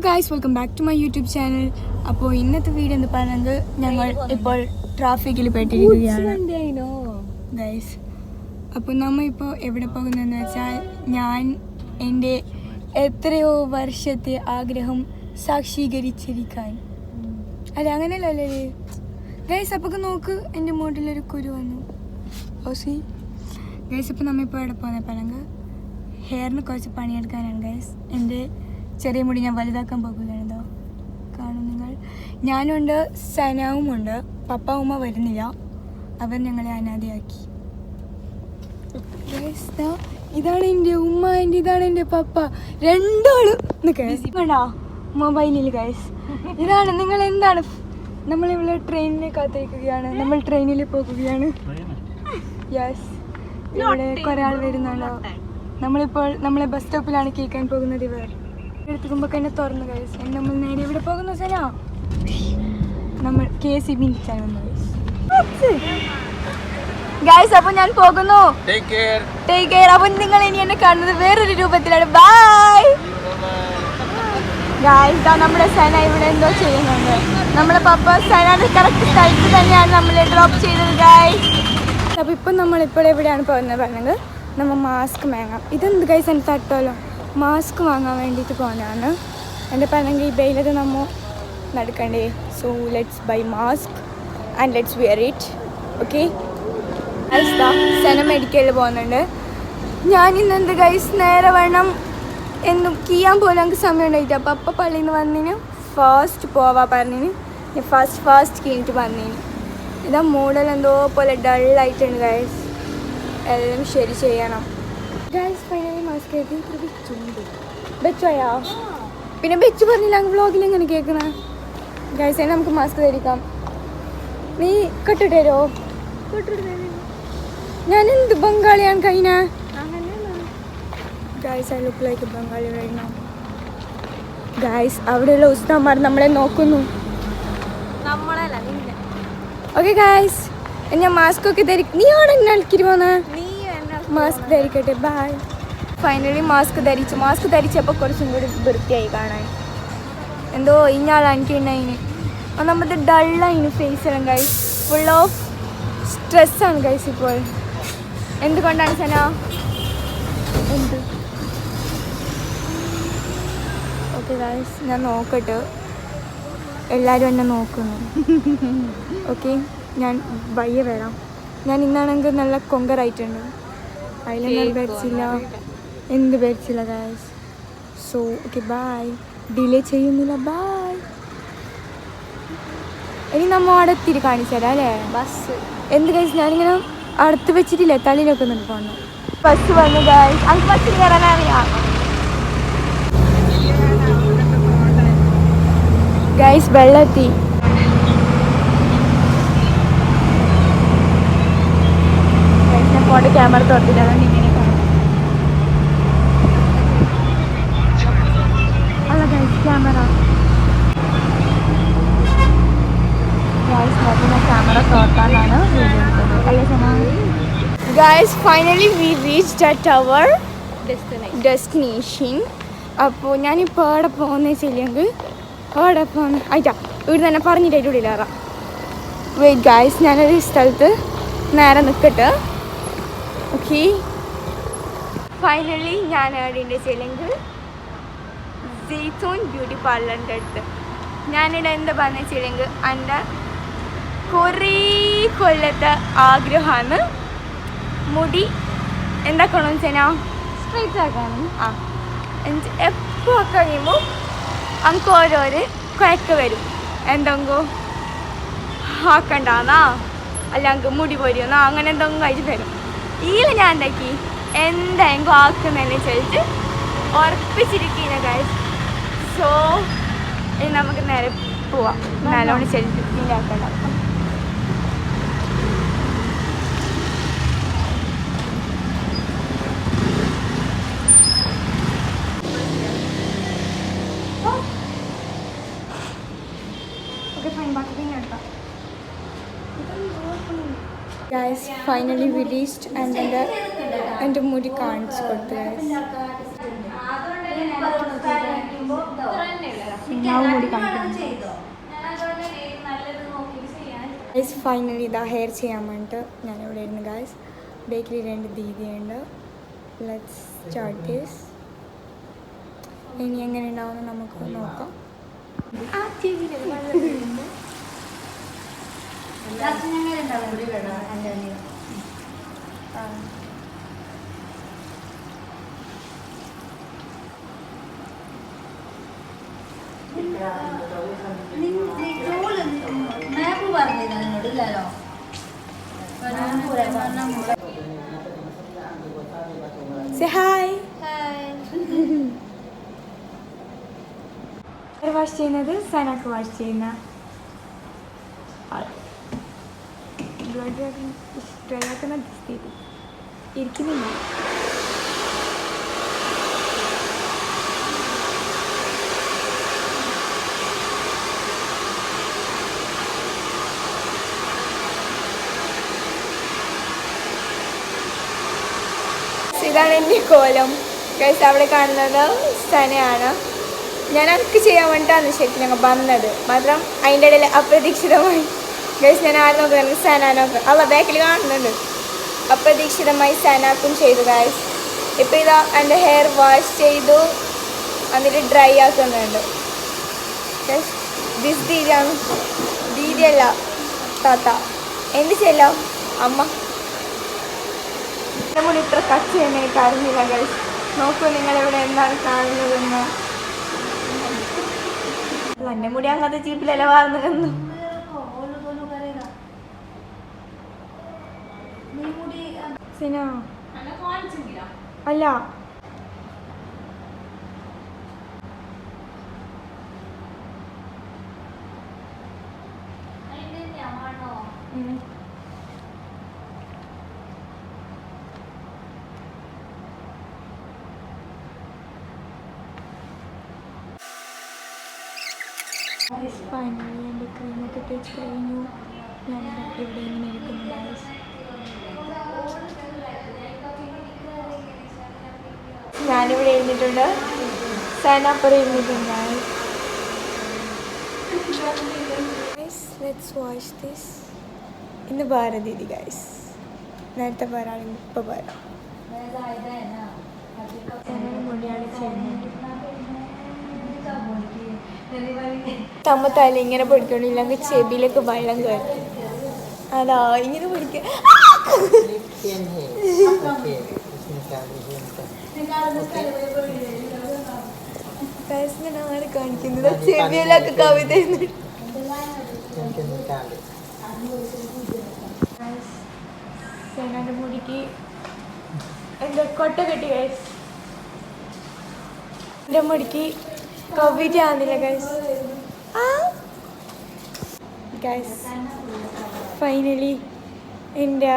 Guys welcome back to my YouTube channel. അപ്പോൾ ഇന്നത്തെ video എന്ന് പറയുന്നത് ഞങ്ങൾ ഇപ്പോൾ ട്രാഫിക്കിൽ പെട്ടിരിക്കുകയാണ് ഗൈസ്. അപ്പോൾ നമ്മൾ ഇപ്പോൾ എവിടെ പോകുന്നതെന്ന് വെച്ചാൽ ഞാൻ എൻ്റെ എത്രയോ വർഷത്തെ ആഗ്രഹം സാക്ഷീകരിച്ചിരിക്കാൻ. അല്ല അങ്ങനെയല്ലേ ഗൈസ്. അപ്പോൾ നോക്ക്, എൻ്റെ മുകളിലൊരു കുരു വന്നു. Aussie guys. അപ്പോൾ നമ്മളിപ്പോൾ എവിടെ പോകുന്നത് പറയുന്നത് ഹെയറിന് കുറച്ച് പണിയെടുക്കാനാണ് ഗൈസ്. എൻ്റെ ചെറിയ മുടി ഞാൻ വലുതാക്കാൻ പോകുകയാണോ കാണും നിങ്ങൾ. ഞാനുണ്ട്, സനാവുമുണ്ട്. പപ്പ ഉമ്മ വരുന്നില്ല, അവർ ഞങ്ങളെ അനാഥയാക്കി. ഇതാണ് എൻ്റെ ഉമ്മ, ഇതാണ് എൻ്റെ പപ്പ, രണ്ടാളും വേണ്ടാ മൊബൈലിൽ ഗൈസ്. ഇതാണ് നിങ്ങൾ എന്താണ്, നമ്മളിവിടെ ട്രെയിനിനെ കാത്തിരിക്കുകയാണ്. നമ്മൾ ട്രെയിനിൽ പോകുകയാണ്. യെസ്, ഇവിടെ കുറേ ആൾ വരുന്നുണ്ടോ. നമ്മളിപ്പോൾ നമ്മളെ ബസ് സ്റ്റോപ്പിലാണ് കേൾക്കാൻ പോകുന്നത്. ഇവർ എടുത്തുമ്പോൾ തന്നെ തുറന്നു ഗൈസ്. നമ്മൾ നേരെ ഇവിടെ പോകുന്ന സനാ നമ്മൾ KSEB ഗൈസ്. അപ്പൊ ഞാൻ പോകുന്നു. Take care. അപ്പൊ നിങ്ങൾ ഇനി എന്നെ കാണുന്നത് വേറൊരു രൂപത്തിലാണ്. Bye guys. നമ്മുടെ സന ഇവിടെ എന്തോ ചെയ്യുന്നുണ്ട്. നമ്മുടെ പപ്പ സനാന്റെ കറക്റ്റ് സ്ഥലത്ത് തന്നെയാണ് നമ്മളെ ഡ്രോപ്പ് ചെയ്തത് ഗൈസ്. അപ്പൊ ഇപ്പം നമ്മളിപ്പോൾ എവിടെയാണ് പോകുന്നത് പറഞ്ഞത് നമ്മൾ മാസ്ക് വാങ്ങാം. ഇതെന്ത് ഗൈസ്, എൻ്റെ തട്ടോലോ മാസ്ക് വാങ്ങാൻ വേണ്ടിയിട്ട് പോകുന്നതാണ്. എൻ്റെ പറഞ്ഞെങ്കിൽ ഈ ബെയിലത് നമ്മൾ നടക്കണ്ടേ. So let's buy mask and let's wear it. Okay guys. സെന മെഡിക്കലിൽ പോകുന്നുണ്ട്. ഞാൻ ഇന്നെന്ത് ഗൈസ് നേരെ വേണം എന്നും കീയാൻ പോലും നമുക്ക് സമയം ഉണ്ടായിട്ട്. അപ്പം അപ്പം പള്ളിയിൽ നിന്ന് വന്നിന് ഫാസ്റ്റ് പോവാ പറഞ്ഞിന്. ഞാൻ ഫാസ്റ്റ് കഴിഞ്ഞിട്ട് വന്നിന്. ഇതാ മോഡൽ എന്തോ പോലെ ഡള്ളായിട്ടുണ്ട് ഗൈസ്. എല്ലാം ശരി ചെയ്യണം ഗൈസ്. ഫൈനലി മാസ്ക് എഴുതി വെച്ചുണ്ട്. വെച്ചോയാ പിന്നെ വെച്ച് പറഞ്ഞില്ല വ്ളോഗിൽ എങ്ങനെ കേൾക്കണേ ഗൈസ്. അതിന് നമുക്ക് മാസ്ക് ധരിക്കാം. നീ കെട്ടിട്ട് തരുമോ? ഞാൻ എന്ത് ബംഗാളിയാണ് കഴിഞ്ഞ guys. I look like Bengali കഴിഞ്ഞ ഗൈസ്. അവിടെയുള്ള ഉസ്താന്മാർ നമ്മളെ നോക്കുന്നു. ഓക്കെ ഗൈസ്, ഞാൻ മാസ്ക് ഒക്കെ ധരിക്കും. നീ ആണ് എന്നെ അടിക്കിട്ട് പോന്നെ. മാസ്ക് ധരിക്കട്ടെ. ബൈ. ഫൈനലി മാസ്ക് ധരിച്ചപ്പോൾ കുറച്ചും കൂടി വൃത്തിയായി കാണാൻ. എന്തോ ഇഞ്ഞാൾ എനിക്കുണ്ടായിന്. ഒന്നാമത്തെ ഡള്ളായിന് ഫേസെല്ലാം ഗൈസ്. ഫുൾ ഓഫ് സ്ട്രെസ്സാണ് ഗൈസ് ഇപ്പോൾ. എന്തുകൊണ്ടാണ് സന? എന്ത്? ഓക്കെ ഗൈസ്, ഞാൻ നോക്കട്ടെ. എല്ലാവരും എന്നെ നോക്കുന്നു. ഓക്കെ, ഞാൻ വയ്യ വരാം. ഞാൻ ഇന്നാണെങ്കിൽ നല്ല കൊങ്കറായിട്ടുണ്ട്. അതിലൊന്നും ഭരിച്ചില്ല, എന്ത് ഭരിച്ചില്ല guys. So okay bye. Delay ചെയ്യുന്നില്ല. ബൈ. ഇനി നമ്മൾ അവിടെ എത്തിരി കാണിച്ചു തരാം അല്ലേ ബസ്. എന്ത് ഗൈസ്, ഞാനിങ്ങനെ അടുത്ത് വെച്ചിട്ടില്ലേ തള്ളിയിലൊക്കെ നിന്ന് പോകണം. ബസ് വന്നു ഗൈസ്. അത് ബസ്സിൽ കയറാനറിയാം ഗൈസ്. വെള്ളത്തി ഫോട്ടോ ക്യാമറ തുറത്തിട്ടാണ് ഇങ്ങനെ അല്ല ഗൈസ്. ക്യാമറ ക്യാമറ തുറത്താലാണ് വീഡിയോ എടുത്തത് അല്ലേ Sana? Guys finally we reached at our destination. അപ്പോൾ ഞാനിപ്പോൾ അവിടെ പോകുന്ന വെച്ചില്ലെങ്കിൽ അവിടെ പോകുന്ന ആയിട്ടാ ഇവിടെ തന്നെ പറഞ്ഞിട്ടായിട്ട് ഉള്ളിലേറാം. വെയിറ്റ് ഗൈസ്, ഞാനൊരു സ്ഥലത്ത് നേരെ നിൽക്കട്ടെ. ഓക്കെ ഫൈനലി ഞാൻ എവിടെയുണ്ട് വെച്ചില്ലെങ്കിൽ സീസോൺ ബ്യൂട്ടി പാർലറിൻ്റെ അടുത്ത്. ഞാനിവിടെ എന്താ പറഞ്ഞു വെച്ചില്ലെങ്കിൽ എൻ്റെ കുറേ കൊല്ലത്തെ ആഗ്രഹമാണ് മുടി എന്താക്കണമെന്ന് വെച്ചാൽ സ്ട്രൈറ്റ് ആക്കാനും. എപ്പോൾ കഴിയുമ്പോൾ നമുക്ക് ഓരോരോ കുഴക്ക് വരും. എന്തെങ്കിലും ആക്കണ്ടെന്നാ അല്ല നമുക്ക് മുടി പോരുമെന്നാ അങ്ങനെ എന്തെങ്കിലും കഴിച്ച് വരും. ഇതിൽ ഞാൻ എന്താക്കി എന്തെങ്കിലും ആക്കുന്നതിനെ ചോദിച്ച് ഉറപ്പിച്ചിരിക്കുന്ന ഗൈസ്. സോ ഇനി നമുക്ക് നേരെ പോവാം. നല്ലോണം ചെല്ലിട്ട് പിന്നെ ആക്കണ്ട. Guys, finally we reached and എൻ്റെ മുടി കാണിച്ചു കൊടുത്തു ഗൈസ്. ഞാൻ മുടി കാണിക്കുന്നു. ഫൈനലി ഇതാ ഹെയർ ചെയ്യാൻ വേണ്ടിയിട്ട് ഞാനിവിടെ ഇരുന്ന് ഗായ്സ്. ബേക്കിൽ 2 ദീദിയുണ്ട്. Let's start this. ഇനി എങ്ങനെ ഉണ്ടാവുമെന്ന് നമുക്ക് നോക്കാം. Say hi. വാഷ് ചെയ്യുന്നത് സനക്ക് വാഷ് ചെയ്യുന്ന ആൾ. ഇഷ്ടമാക്കുന്ന സ്ഥിതി ഇരിക്കുന്നില്ല. ഇതാണ് എൻ്റെ കോലം ഗൈസ്. അവിടെ കാണുന്നത് സനയാണ്. ഞാൻ അതൊക്കെ ചെയ്യാൻ വേണ്ടിയിട്ടാണ് ശരിക്കും ഞങ്ങൾ വന്നത്. മാത്രം അതിൻ്റെ ഇടയിൽ അപ്രതീക്ഷിതമായി ഗൈസ് ഞാൻ ആര് നോക്കുന്നത് സന നോക്കുക. അല്ല ബാക്കിൽ കാണുന്നുണ്ട്. അപ്രതീക്ഷിതമായി സനാക്കും ചെയ്തു ഗൈസ്. ഇപ്പം ഇതാ എൻ്റെ ഹെയർ വാഷ് ചെയ്തു എന്നിട്ട് ഡ്രൈ ആക്കുന്നുണ്ട് ഗൈസ്. ദിസ് ദീദിയാണ്. ദീദിയല്ല താത്ത. എന്ത് ചെല്ലാം അമ്മ. എൻ്റെ മുടി ഇത്ര കട്ട് ചെയ്യാൻ എനിക്ക് അറിഞ്ഞില്ല ഗൈസ്. നോക്കൂ നിങ്ങളിവിടെ എന്താണ് കാണുന്നതെന്ന്. എൻ്റെ മുടി അങ്ങനത്തെ ചീപ്പിലല്ല വാർന്നു. സിന അല്ല ഫൈനലി എൻ്റെ ക്രീമൊക്കെ തേച്ച് കഴിഞ്ഞു. ഞാനിവിടെ ഇവിടെ ഇങ്ങനെ ഇരിക്കുന്നു ഗൈസ്. ഞാനിവിടെ ഇരുന്നിട്ടുണ്ട്. സനപ്പുറം ഇരുന്നിട്ടുണ്ട് ഗൈസ്. Let's wash this. ഇന്ന് വേറെ ദീദി ഗൈസ്. നേരത്തെ വേറെ ആണെങ്കിൽ ഇപ്പോൾ വേറെ മുടിയാണ് ചെയ്യുന്നത്. തമ്മത്താലും ഇങ്ങനെ പൊടിക്കണില്ലെങ്കിൽ ചെവിയിലേക്ക് വെള്ളം കയറും. അതാ ഇങ്ങനെ പൊടിക്ക. ആരെ കാണിക്കുന്നത് ചെവിയിലൊക്കെ കവിത സേനാന്റെ മുടിക്ക് എന്താ കൊട്ട കെട്ടി ഗൈസ്. എൻ്റെ മുടിക്ക് കവിത ആകുന്നില്ല ഗൈസ്. ഗൈസ് ഫൈനലി എൻ്റെ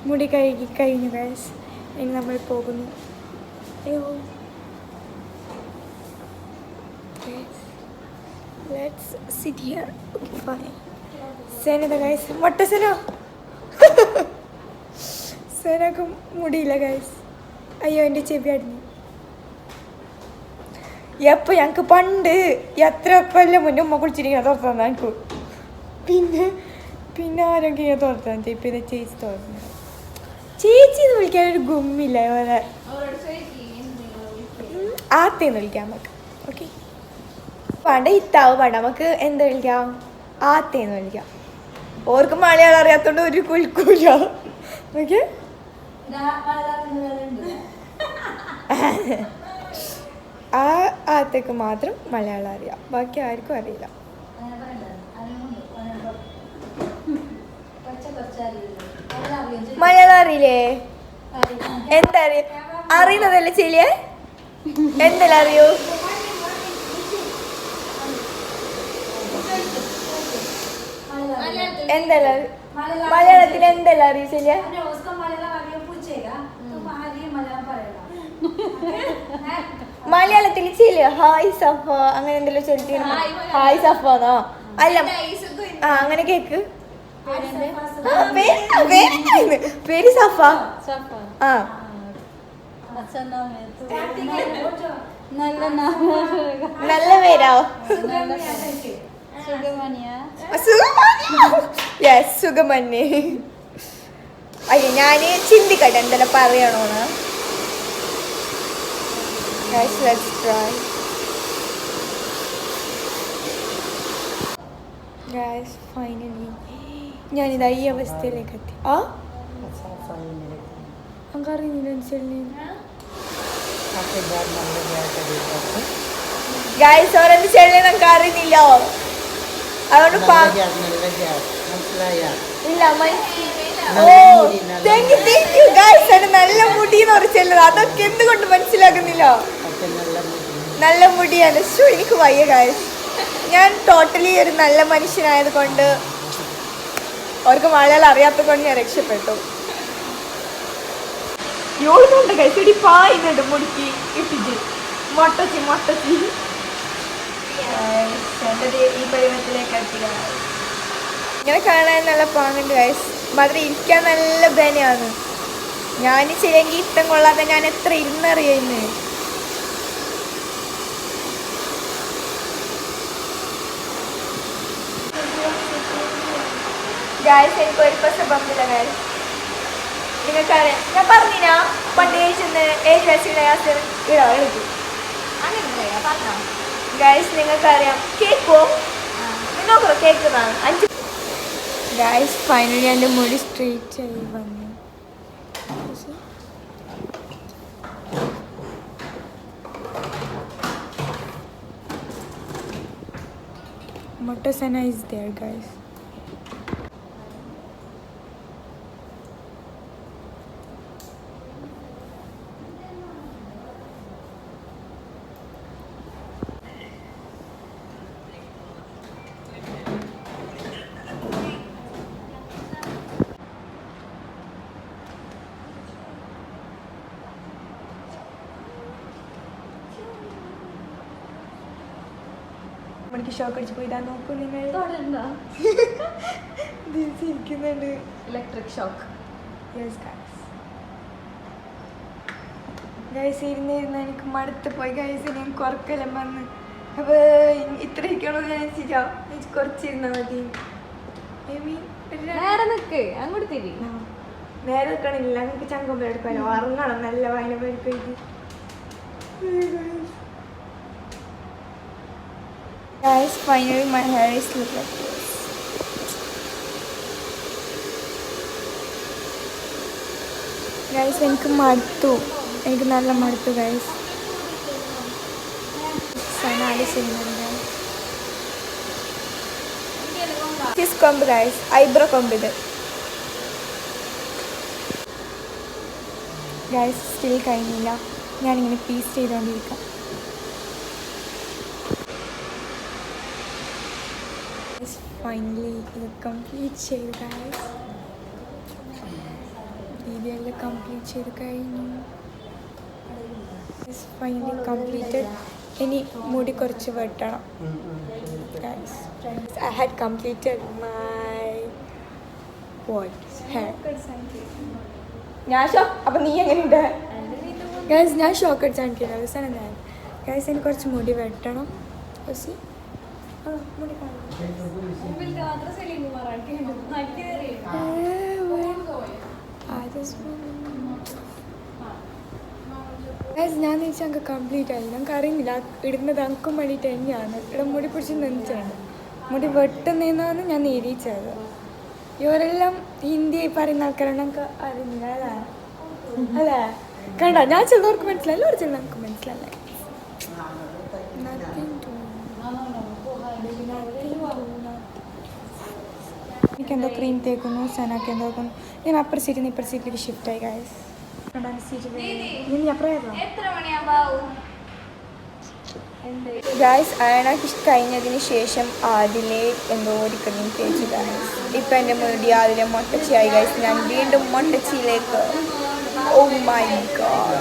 മുടി കഴുകി കഴിഞ്ഞു ഗൈസ്. ഇനി നമ്മൾ പോകുന്നു. Let's sit here. Okay fine. സേനത ഗൈസ് മൊട്ട സേന. സേനക്ക് മുടിയില്ല ഗൈസ്. അയ്യോ എൻ്റെ ചെവി അടിഞ്ഞു. എപ്പോൾ ഞങ്ങൾക്ക് പണ്ട് എത്ര കൊല്ലം മുന്നേ ഉമ്മ കുളിച്ചിരിക്കുന്ന തുറത്താൻ എനിക്ക്. പിന്നെ ആരെങ്കിലും ഞാൻ തുറത്താൻ ഇപ്പം ഇത് ചേച്ചി തുറന്നു. ചേച്ചി എന്ന് വിളിക്കാനൊരു ഗുമ്മില്ല. ഓരോ ആത്തേന്ന് വിളിക്കാം നമുക്ക്. ഓക്കെ വേണ്ട ഇത്താവ് വേണ്ട നമുക്ക് എന്താ വിളിക്കാം? ആത്തേന്ന് വിളിക്കാം. ഓർക്ക് മലയാളം അറിയാത്തോണ്ട് ഒരു കുൽക്കൂല. ഓക്കെ ആ ആത്തേക്ക് മാത്രം മലയാളം അറിയാം. ബാക്കി ആർക്കും അറിയില്ല. മലയാളം അറിയില്ലേ? എന്താ അറിയുന്നതല്ലേ ചെല്ലിയേ? എന്തെല്ലാം അറിയൂ? എന്തെല്ലാം മലയാളത്തിൽ എന്തെല്ലാം അറിയൂ ചെല്ലിയ? മലയാളത്തിൽ ചെല്ലിയ ഹായ് സഫ അങ്ങനെ എന്തെല്ലാം ചൊല്ലിട്ട് ഹായ് സഫാന്നോ? അല്ല ആ അങ്ങനെ കേക്ക്. പേര് സഫ. ആ നല്ല പേരോ? യെസ്, സുഗമന്യ. അയ്യോ, ഞാന് ചിന്തിക്കട്ടെ എന്തെല്ലാം പറയണോന്ന്. Guys, let's try. Guys, finally ഞാനിതാ ഈ അവസ്ഥയിലേക്ക് എത്തി. ഗായ്സ് ഓരെന്ത് ചെള്ളി നമുക്ക് അറിയുന്നില്ല. അതുകൊണ്ട് ഇല്ല. നല്ല മുടി എന്ന് പറഞ്ഞത് അതൊക്കെ എന്തുകൊണ്ട് മനസ്സിലാക്കുന്നില്ല. നല്ല മുടിയാണ്. എനിക്ക് വയ്യ ഗായ്സ്. ഞാൻ ടോട്ടലി ഒരു നല്ല മനുഷ്യനായത് കൊണ്ട് അവർക്ക് മലയാളം അറിയാത്തത് കൊണ്ട് ഞാൻ രക്ഷപ്പെട്ടു. യോളുന്നുണ്ട് ഗൈസ്, ഇടി പായുന്നുണ്ട് മുടിക്ക് ഇട്ടിട്ട്. മൊട്ടച്ചി ഈ പരുവത്തിലേക്ക് എത്തിയ ഇങ്ങനെ കാണാൻ നല്ല പാങ്ങുണ്ട് ഗൈസ്. മാത്രം ഇരിക്കാൻ നല്ല ബനെയാണ്. ഞാൻ ശരിയെങ്കിൽ ഇഷ്ടം കൊള്ളാതെ ഞാൻ എത്ര ഇരുന്നറിയുന്നു. ഗായ്സ് എനിക്ക് ഒരു പൈസ ബമ്പില്ല ഗായ്സ്. നിങ്ങൾക്കറിയാം, ഞാൻ പറഞ്ഞിനാ പണ്ട് ഏജ് വയസ്സിലെ ഇടാ എനിക്ക് ഗായ്സ്. നിങ്ങൾക്കറിയാം കേക്കോ? നോക്കറോ കേക്ക് 5. ഗായ്സ് ഫൈനലി എൻ്റെ മുടി സ്ട്രെയിറ്റ് ആയി വന്നു. Motasana is there guys. എനിക്ക് ഷോക്ക് അടിച്ച് പോയി. ഇതാ നോക്കൂ നിങ്ങൾ, ഇരിക്കുന്നുണ്ട്. Electric shock. Yes guys. Guys ഇരുന്നിരുന്ന് എനിക്ക് മടുത്ത് പോയി ഗൈസ്. ഞാൻ കുറക്കെല്ലാം വന്ന് അപ്പോൾ ഇത്ര ഇരിക്കണമെന്ന് ഞാൻ വെച്ചിട്ടാ. എനിക്ക് കുറച്ചിരുന്നാൽ മതി. നേരെ നിൽക്ക്, അങ്ങോട്ട് തിരി. നേരെ നിൽക്കണില്ല, നമുക്ക് ചങ്കൊമ്പ എടുക്കാനോ ഉറങ്ങണം. നല്ല വായന പരിക്കഴിച്ച്. Guys, finally my hair is look like this. Guys, എനിക്ക് മടുത്തു. എനിക്ക് നല്ല മടുത്തു ഗൈസ്. സനാലി ചെയ്യുന്നുണ്ട് ഗൈസ്. കൊമ്പ് ഗൈസ്, ഐബ്രോ കൊമ്പ് ഇത് ഗൈസ്. സ്റ്റിൽ കഴിഞ്ഞില്ല, ഞാനിങ്ങനെ പീസ് ചെയ്തുകൊണ്ടിരിക്കാം. ഫൈനലി ഇത് കംപ്ലീറ്റ് ചെയ്തു ഗൈസ്. ഇതെല്ലാം കംപ്ലീറ്റ് ചെയ്ത് കഴിഞ്ഞു. Finally completed. ഇനി മുടി കുറച്ച് വെട്ടണം guys. I had completed my hair. അപ്പം നീ എങ്ങനെയുണ്ട് ഗൈസ്? ഞാൻ ഷോക്ക് അടിച്ചാൽ എനിക്കില്ല അവസാനം ഞാൻ ഗൈസ്. എനിക്ക് കുറച്ച് മുടി വെട്ടണം. മുടി ഞാൻ ചോദിച്ചാൽ എനിക്ക് കംപ്ലീറ്റ് ആയി. ഞങ്ങൾക്ക് അറിയുന്നില്ല ഇടുന്നത് അനക്കും വേണ്ടിയിട്ട് തന്നെയാണ്. ഇവിടെ മുടി പിടിച്ച് നെഞ്ചാണ്. മുടി വെട്ടുന്നതെന്നാണ് ഞാൻ നിരീക്ഷിച്ചത്. ഇവരെല്ലാം ഹിന്ദി പറയുന്ന ആൾക്കാരാണ്. ഞങ്ങൾക്ക് അറിയുന്നില്ല അല്ലേ? അല്ലേ? കണ്ട, ഞാൻ ചിലവർക്ക് മനസ്സിലായില്ല, ഒരു ചില നമുക്ക് മനസ്സിലല്ലേ. എനിക്കെന്തോ ക്രീം തേക്കുന്നു, സനാക്ക് എന്തോ തേക്കുന്നു. ഞാൻ അപ്പുറ സീറ്റിൽ നിന്ന് ഇപ്പുറ സീറ്റിലേക്ക് ഷിഫ്റ്റായി ഗൈസ്. ഗൈസ് അയണക്ക് കഴിഞ്ഞതിന് ശേഷം അതിലെ എന്തോ ഒരു ക്രീം തേച്ചു ഗൈസ്. ഇപ്പം എൻ്റെ മുടി അതിലെ മൊട്ടച്ചിയായി ഗൈസ്. ഞാൻ വീണ്ടും മൊട്ടച്ചിയിലേക്ക്. Oh my God.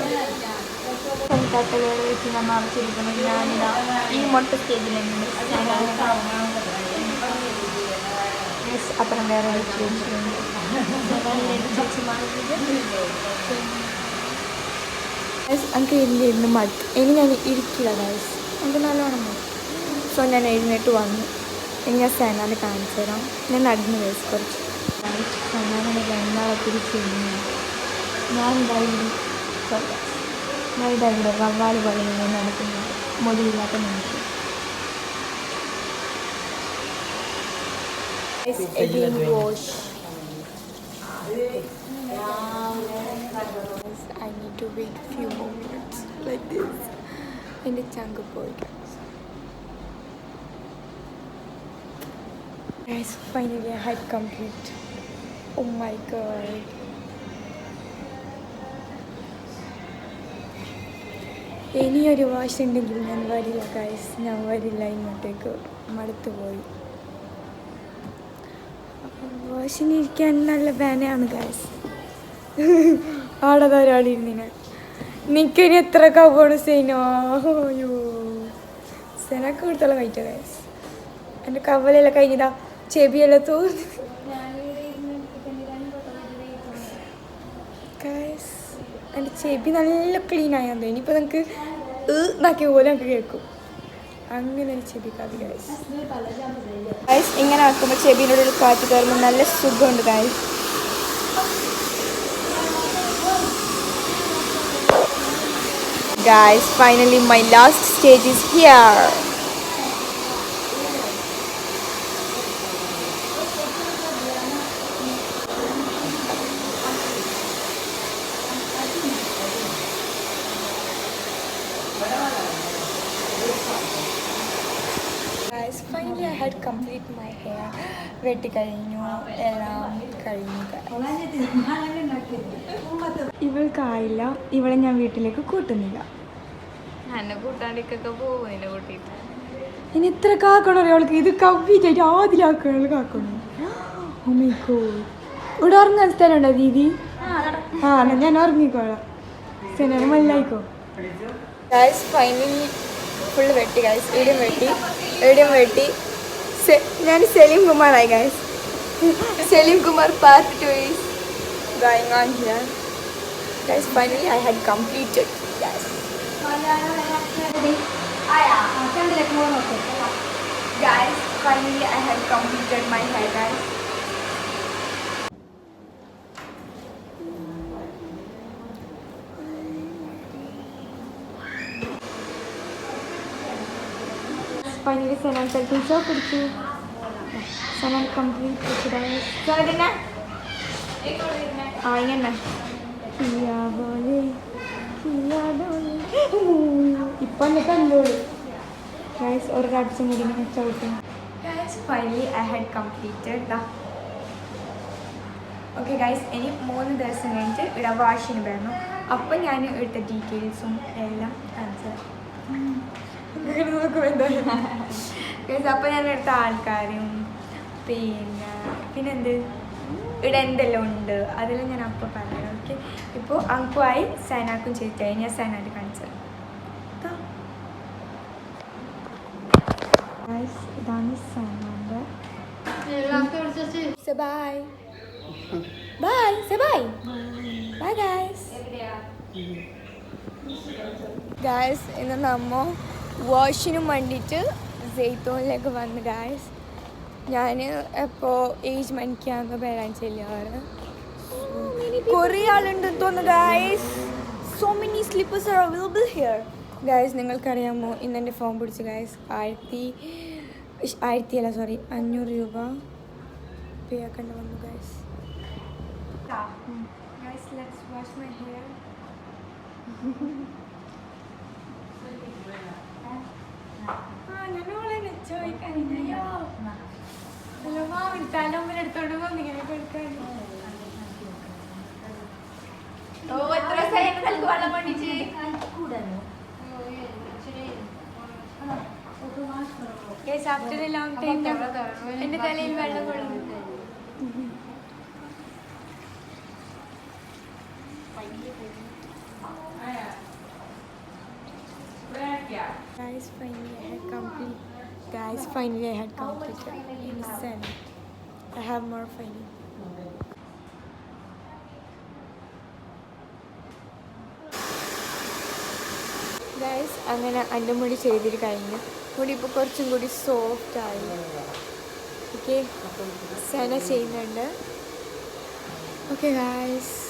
വെച്ച് ഞാൻ മറിച്ചിരിക്കുന്നത്. ഞാനിതാ ഈ മൊട്ട സ്റ്റേജിലുണ്ട്. അപ്പുറം വേറെ എനിക്ക് ഇരുന്ന് മടുത്തു. ഇനി ഞാൻ ഇരിക്കില്ല ഗൈസ്, എനിക്ക് നല്ലോണം മതി. സോ ഞാൻ എഴുന്നേറ്റ് വന്നു. ഇനി ഞാൻ സനാനെ കാണിച്ചു തരാം. ഞാൻ നടന്നു ഗൈസ് കുറച്ച്. സനാനെ വെള്ളത്തിൽ ചെയ്യുന്നു. ഞാൻ ഇതായിരുന്നു വവ്വാല് പോലെ ഞാൻ നടക്കുന്നു, മുടിയില്ലാത്ത മനുഷ്യൻ. Again wash. I need to wait a few more minutes like this. In the jungle boy. Guys, finally I had complete. Oh my god. ഇനിയൊരു വാഷ് ഉണ്ടെങ്കിൽ ഞാൻ വരില്ല ഗൈസ്, ഞാൻ വരില്ല ഇങ്ങോട്ടേക്ക്, മടുത്തു പോയി. വാഷിനിരിക്കാൻ നല്ല ബാനയാണ് ഗൈസ്. ആടതാ ഒരാളിരുന്നിന്. നിനക്കിനി എത്ര കവണ് സൈനോ? അയ്യോ, സെനക്ക് കൊടുത്തുള്ള കഴിച്ച ഗൈസ്. എൻ്റെ കവലെല്ലാം കഴിഞ്ഞതാ, ചെവിയെല്ലാം തോന്നി ഗൈസ്. എൻ്റെ ചെവി നല്ല ക്ലീൻ ആയത്. ഇനിയിപ്പോൾ നമുക്ക് നാക്കിയ പോലെ നമുക്ക് കേൾക്കും. അങ്ങനെ ഒരു ചെവി കാവി ഗൈസ്. ഗൈസ് ഇങ്ങനെ ആക്കുമ്പോൾ ചെവിനോട് ഒരു കാറ്റ് കയറുമ്പോൾ നല്ല സുഖമുണ്ട് guys. Guys, finally my last stage is here. Guys, finally I had complete my hair. വെട്ടി കഴിഞ്ഞു, എല്ലാം കഴിഞ്ഞു. ഇവൾക്കായില്ല, ഇവളെ ഞാൻ വീട്ടിലേക്ക് കൂട്ടുന്നില്ല. എന്നെ കൂട്ടാണ്ടിക്കൊക്കെ പോകും എന്നെ കൂട്ടിയിട്ട്. ഇനി എത്ര കാക്കണോ അവൾക്ക്? ഇത് കംപ്ലീറ്റ് ആയിട്ട് ആദ്യമാക്കണം കാക്കണം. ഓമേക്കോ, ഇവിടെ ഉറങ്ങാൻ സ്ഥലമുണ്ടോ ദീദി? ആ ഞാൻ ഉറങ്ങിക്കോളാം. സെന മല്ലായിക്കോ. ഗൈസ് ഫൈനലി ഫുള്ള് വെട്ടി ഗൈസ്. ഇവിടെയും വെട്ടി. ഞാൻ സലീം കുമാറായി guys. Salim Kumar part 2 is going on here. Guys, finally I had completed. Yes. Guys, finally I had completed my hair, guys. Finally, Sanan taking so pretty. Sanan complete today. Sanan, ingana. Kiya bole. ഇപ്പം എന്നെ കണ്ടോളൂ guys. ഒരു അടിച്ചും കൂടി ചവിട്ടും guys. Finally I had completed the. Okay guys, ഇനി 3 ദിവസം കഴിഞ്ഞിട്ട് ഇവിടെ വാഷിന് വരണം. അപ്പം ഞാൻ എടുത്ത ഡീറ്റെയിൽസും എല്ലാം കാണിച്ചു ഗൈസ്. അപ്പം ഞാൻ എടുത്ത ആൾക്കാരും പിന്നെന്ത് ഇവിടെ എന്തെല്ലാം ഉണ്ട് അതെല്ലാം ഞാൻ അപ്പോൾ പറയാം. ഓക്കെ, ഇപ്പോൾ അങ്കുവായി സൈനാക്കും ചെയ്തിട്ടായി. ഞാൻ സൈനായിട്ട് കാണിച്ചത്. ഇതാണ് സൈനാൻ്റെ. Bye bye bye bye guys. Guys ഇന്ന് നമ്മ വാഷിനും വേണ്ടിയിട്ട് ജെയ്ത്തോണിലേക്ക് വന്നു ഗൈസ്. ഞാൻ ഇപ്പോൾ ഏജ് മണിക്കാകുമ്പോൾ വരാൻ ചെല്ലുകയാണ്. കുറേ ആളുണ്ടെന്ന് തോന്നുന്നു guys. So many slippers are available here guys. നിങ്ങൾക്കറിയാമോ, ഇന്ന് എൻ്റെ ഫോൺ പിടിച്ച് ഗൈസ് 500 രൂപ പേ ആക്കേണ്ടി വന്നു ഗൈസ്. Guys let's wash my hair. ഞാനോളെ ചോദിക്കാനില്ലയോ? ഹലോ മാമിൻ തലമ്പിലെടുത്തോണ്ട് വന്നിങ്ങനെ കൊടുക്കാൻ. ആഫ്റ്റർ എ ലോങ് ടൈം എൻ്റെ തലയിൽ വെള്ളം കൊള്ളുന്നു. Guys, finally I had completed. Insane. I have more finally. Guys അങ്ങനെ എൻ്റെ മുടി ചെയ്തിട്ട് കഴിഞ്ഞു. മുടി ഇപ്പോൾ കുറച്ചും കൂടി സോഫ്റ്റായി. ഓക്കെ, സന ചെയ്യുന്നുണ്ട്. Okay guys.